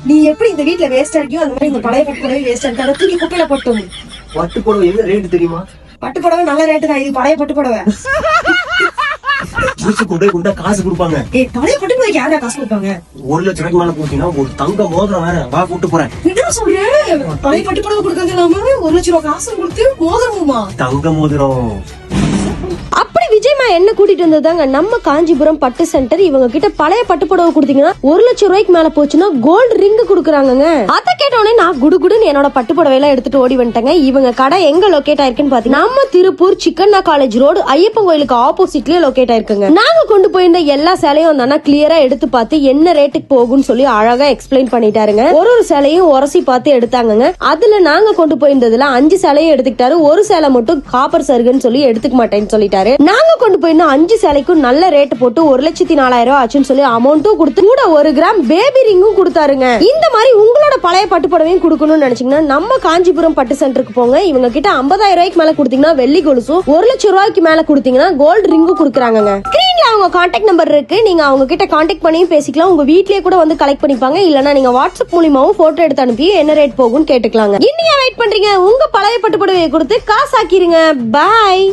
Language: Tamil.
நீ எப்படி இந்த வீட்டுல வேஸ்டா இருக்கியோ அந்த மாதிரி இந்த பழைய பட்டு புடவை வேஸ்டா இருக்காத தூக்கி குப்பையில போட்டோம். பட்டு புடவை என்ன ரேட்டு தெரியுமா? பட்டு புடவை நல்ல ரேட்டு தான். இது பழைய பட்டு புடவை. குண்டா காசு கொடுப்பாங்க. பழைய பட்டு புடவைக்கு யாரா காசு கொடுப்பாங்க? 1 லட்சம் ரூபாய்க்கு மேல போட்டீங்கன்னா ஒரு தங்க மோதிரம் வேற. வா கூட்டு போறேன். என்ன சொல்றேன்? பழைய பட்டு புடவை கொடுக்கறது இல்லாம 1 லட்சம் ரூபாய் காசு கொடுத்து மோதிரமுமா? தங்க மோதிரம். அப்படி விஜயமா என்ன கூட்டிட்டு வந்ததாங்க நம்ம காஞ்சிபுரம் பட்டு சென்டர். இவங்க கிட்ட பழைய பட்டு புடவை கொடுத்தீங்கன்னா 1 லட்சம் ரூபாய்க்கு மேல போச்சுன்னா கோல்டு ரிங் குடுக்குறாங்க. அத கேட்டோடனே நான் குடுகுடுன்னு என்னோட பட்டு புடவை எல்லாம் எடுத்துட்டு ஓடி வந்துட்டேங்க. இவங்க கடை எங்க லொகேட் ஆயிருக்குன்னு பாத்தீங்கன்னா நம்ம திருப்பூர் சிக்கண்ணா காலேஜ் ரோடு ஐயப்பன் கோயிலுக்கு ஆப்போசிட்லயே லொகேட் ஆயிருக்குங்க. நாங்க கொண்டு போயிருந்த எல்லா சேலையும் அந்த அண்ணா கிளியரா எடுத்து பார்த்து என்ன ரேட்டுக்கு போகும்னு சொல்லி அழகா எக்ஸ்பிளைன் பண்ணிட்டாருங்க. ஒரு சேலையும் உரசி பார்த்து எடுத்தாங்க. அதுல நாங்க கொண்டு போயிருந்ததுல 5 சேலையும் எடுத்துக்கிட்டாரு. ஒரு சேலை மட்டும் காப்பர் சருகுன்னு சொல்லி எடுத்துக்க மாட்டேன்னு சொல்லிட்டாரு. நாங்க கொண்டு போயிருந்த 5 சேலைக்கும் நல்ல ரேட் போட்டு 1,04,000 ஆச்சுன்னு சொல்லி அமௌண்ட்டும் கொடுத்து கூட 1 கிராம் பேபி ரிங்கும் கொடுத்தாருங்க. இந்த மாதிரி உங்களோட பழைய பட்டு புடவையும் கொடுக்கணும்னு நினைச்சீங்கன்னா நம்ம காஞ்சிபுரம் பட்டு சென்டருக்கு போங்க. இவங்க கிட்ட 50,000 ரூபாய்க்கு மேல கொடுத்தீங்கன்னா வெள்ளி கொலுசும் 1 லட்சம் ரூபாய்க்கு மேல கொடுத்தீங்கன்னா கோல்டு ரிங்கும் கொடுக்குறாங்க. ஸ்கிரீன்ல அவங்க கான்டாக்ட் நம்பர் இருக்கு. நீங்க அவங்க கிட்ட கான்டாக்ட் பண்ணியும் பேசிக்கலாம். உங்க வீட்லயே கூட வந்து கலெக்ட் பண்ணிப்பாங்க. இல்லனா நீங்க வாட்ஸ்அப் மூலமாவும் போட்டோ எடுத்து அனுப்பி என்ன ரேட் போகும்னு கேட்டுக்கலாங்க. இன்னும் வெயிட் பண்றீங்க? உங்க பழைய பட்டு புடவையை கொடுத்து காசாக்கிருங்க. பாய்.